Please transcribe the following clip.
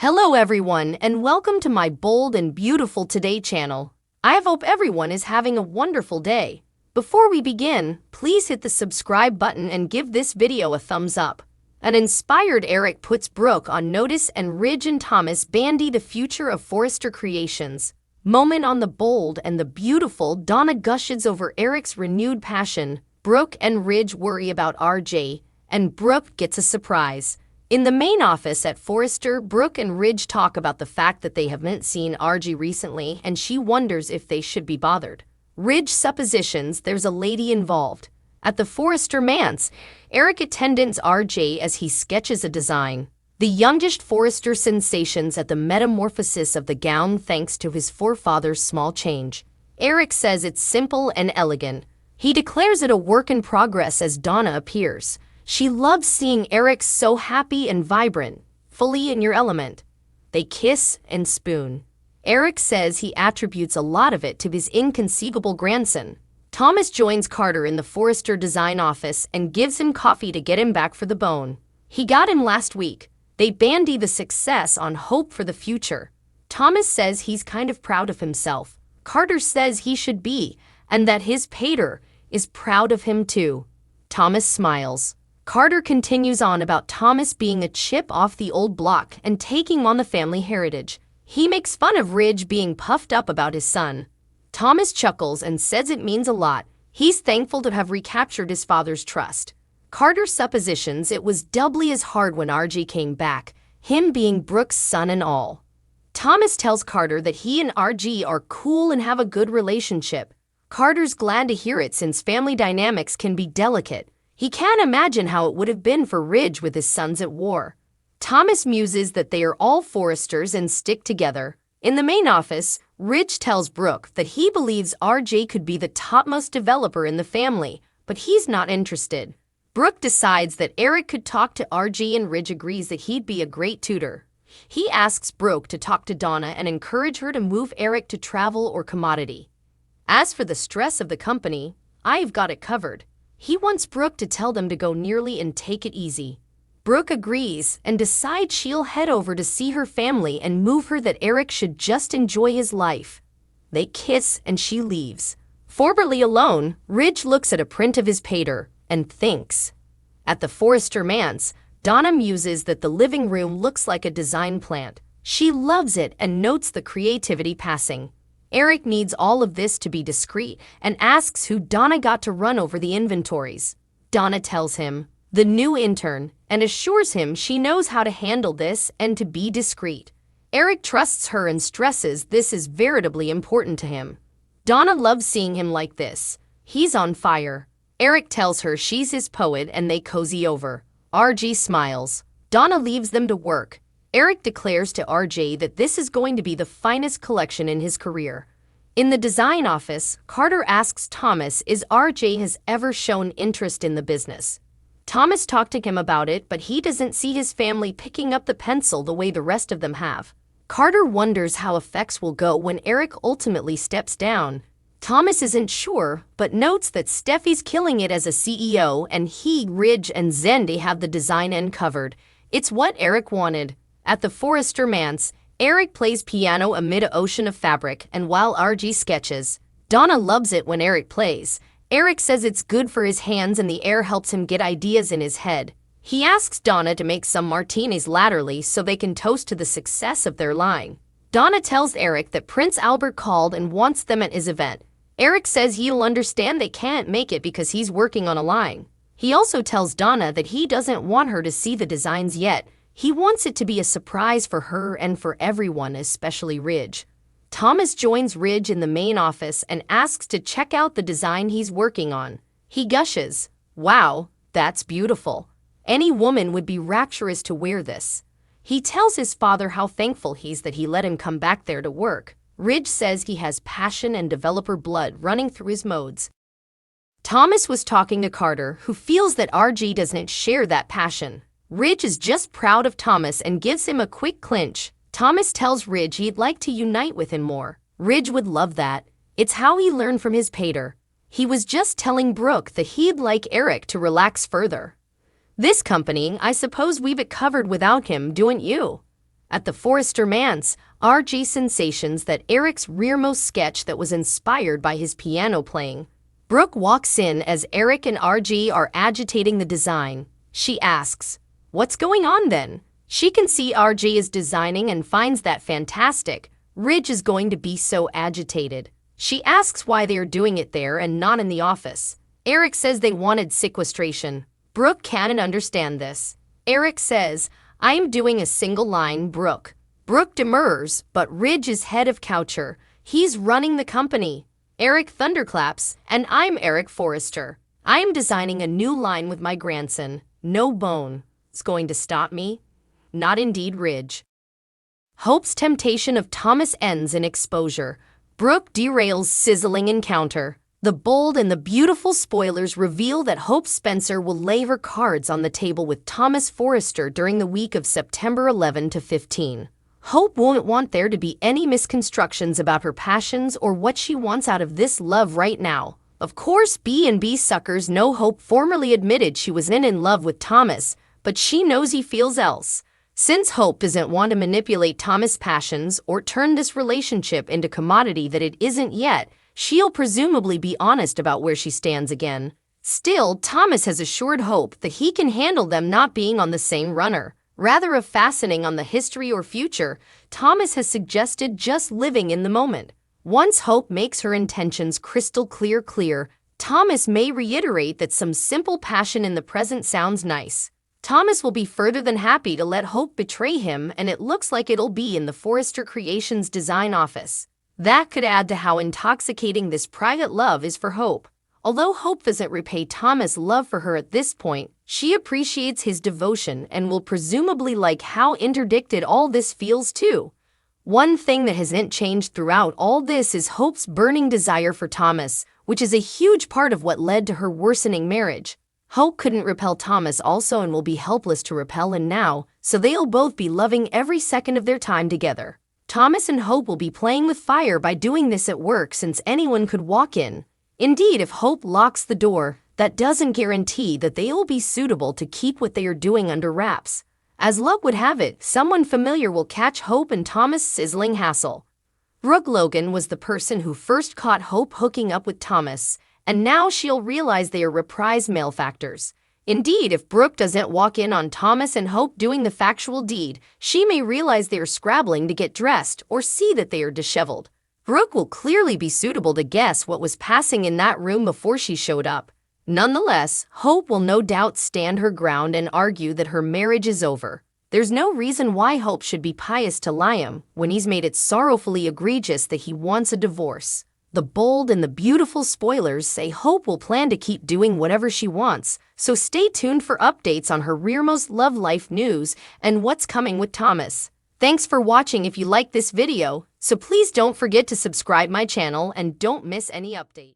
Hello everyone and welcome to my bold and beautiful today channel. I hope everyone is having a wonderful day. Before we begin, please hit the subscribe button and give this video a thumbs up. An inspired Eric puts Brooke on notice and Ridge and Thomas bandy the future of Forrester creations. Moment on the bold and the beautiful, Donna gushes over Eric's renewed passion. Brooke and Ridge worry about RJ, and Brooke gets a surprise. In the main office at Forrester, Brooke and Ridge talk about the fact that they haven't seen RJ recently and she wonders if they should be bothered. Ridge suppositions there's a lady involved. At the Forrester manse, Eric attends RJ as he sketches a design. The youngest Forrester sensations at the metamorphosis of the gown thanks to his forefather's small change. Eric says it's simple and elegant. He declares it a work in progress as Donna appears. She loves seeing Eric so happy and vibrant, fully in your element. They kiss and spoon. Eric says he attributes a lot of it to his inconceivable grandson. Thomas joins Carter in the Forrester design office and gives him coffee to get him back for the bone. He got him last week. They bandy the success on hope for the future. Thomas says he's kind of proud of himself. Carter says he should be, and that his pater is proud of him too. Thomas smiles. Carter continues on about Thomas being a chip off the old block and taking on the family heritage. He makes fun of Ridge being puffed up about his son. Thomas chuckles and says it means a lot. He's thankful to have recaptured his father's trust. Carter suppositions it was doubly as hard when RJ came back, him being Brooke's son and all. Thomas tells Carter that he and RJ are cool and have a good relationship. Carter's glad to hear it since family dynamics can be delicate. He can't imagine how it would have been for Ridge with his sons at war. Thomas muses that they are all Forresters and stick together. In the main office, Ridge tells Brooke that he believes RJ could be the topmost developer in the family, but he's not interested. Brooke decides that Eric could talk to RJ and Ridge agrees that he'd be a great tutor. He asks Brooke to talk to Donna and encourage her to move Eric to travel or commodity. As for the stress of the company, I've got it covered. He wants Brooke to tell them to go nearly and take it easy. Brooke agrees and decides she'll head over to see her family and move her that Eric should just enjoy his life. They kiss and she leaves. Formerly alone, Ridge looks at a print of his pater and thinks. At the Forrester manse, Donna muses that the living room looks like a design plant. She loves it and notes the creativity passing. Eric needs all of this to be discreet and asks who Donna got to run over the inventories. Donna tells him, the new intern, and assures him she knows how to handle this and to be discreet. Eric trusts her and stresses this is veritably important to him. Donna loves seeing him like this. He's on fire. Eric tells her she's his poet and they cozy over. RJ smiles. Donna leaves them to work. Eric declares to RJ that this is going to be the finest collection in his career. In the design office, Carter asks Thomas if RJ has ever shown interest in the business. Thomas talked to him about it, but he doesn't see his family picking up the pencil the way the rest of them have. Carter wonders how effects will go when Eric ultimately steps down. Thomas isn't sure, but notes that Steffi's killing it as a CEO and he, Ridge, and Zendy have the design end covered. It's what Eric wanted. At the Forrester manse, Eric plays piano amid an ocean of fabric, and while RJ sketches, Donna loves it when Eric plays. Eric says it's good for his hands and the air helps him get ideas in his head. He asks Donna to make some martinis laterally so they can toast to the success of their line. Donna tells Eric that Prince Albert called and wants them at his event. Eric says he'll understand they can't make it because he's working on a line. He also tells Donna that he doesn't want her to see the designs yet. He wants it to be a surprise for her and for everyone, especially Ridge. Thomas joins Ridge in the main office and asks to check out the design he's working on. He gushes, "Wow, that's beautiful. Any woman would be rapturous to wear this." He tells his father how thankful he's that he let him come back there to work. Ridge says he has passion and developer blood running through his modes. Thomas was talking to Carter, who feels that RJ doesn't share that passion. Ridge is just proud of Thomas and gives him a quick clinch. Thomas tells Ridge he'd like to unite with him more. Ridge would love that. It's how he learned from his pater. He was just telling Brooke that he'd like Eric to relax further. This company, I suppose we've it covered without him, don't you? At the Forrester manse, RG sensations that Eric's rearmost sketch that was inspired by his piano playing. Brooke walks in as Eric and RG are agitating the design. She asks, "What's going on then?" She can see RG is designing and finds that fantastic. Ridge is going to be so agitated. She asks why they are doing it there and not in the office. Eric says they wanted sequestration. Brooke can't understand this. Eric says, "I am doing a single line, Brooke." Brooke demurs, but Ridge is head of Coucher. He's running the company. Eric thunderclaps, "And I'm Eric Forrester. I am designing a new line with my grandson. No bone is going to stop me." Not indeed, Ridge. Hope's temptation of Thomas ends in exposure. Brooke derails sizzling encounter. The bold and the beautiful spoilers reveal that Hope Spencer will lay her cards on the table with Thomas Forrester during the week of September 11 to 15. Hope won't want there to be any misconstructions about her passions or what she wants out of this love right now. Of course, B&B suckers know Hope formerly admitted she was in love with Thomas, but she knows he feels else. Since Hope doesn't want to manipulate Thomas' passions or turn this relationship into commodity that it isn't yet, she'll presumably be honest about where she stands again. Still, Thomas has assured Hope that he can handle them not being on the same runner. Rather of fastening on the history or future, Thomas has suggested just living in the moment. Once Hope makes her intentions crystal clear, Thomas may reiterate that some simple passion in the present sounds nice. Thomas will be further than happy to let Hope betray him, and it looks like it'll be in the Forrester Creations design office. That could add to how intoxicating this private love is for Hope. Although Hope doesn't repay Thomas' love for her at this point, she appreciates his devotion and will presumably like how interdicted all this feels too. One thing that hasn't changed throughout all this is Hope's burning desire for Thomas, which is a huge part of what led to her worsening marriage. Hope couldn't repel Thomas also and will be helpless to repel him now, so they'll both be loving every second of their time together. Thomas and Hope will be playing with fire by doing this at work since anyone could walk in. Indeed, if Hope locks the door, that doesn't guarantee that they will be suitable to keep what they are doing under wraps. As luck would have it, someone familiar will catch Hope and Thomas' sizzling hassle. Brooke Logan was the person who first caught Hope hooking up with Thomas, and now she'll realize they are reprised malefactors. Indeed, if Brooke doesn't walk in on Thomas and Hope doing the factual deed, she may realize they are scrabbling to get dressed or see that they are disheveled. Brooke will clearly be suitable to guess what was passing in that room before she showed up. Nonetheless, Hope will no doubt stand her ground and argue that her marriage is over. There's no reason why Hope should be pious to Liam when he's made it sorrowfully egregious that he wants a divorce. The bold and the beautiful spoilers say Hope will plan to keep doing whatever she wants, so stay tuned for updates on her rearmost love life news and what's coming with Thomas. Thanks for watching. If you liked this video, so please don't forget to subscribe my channel and don't miss any update.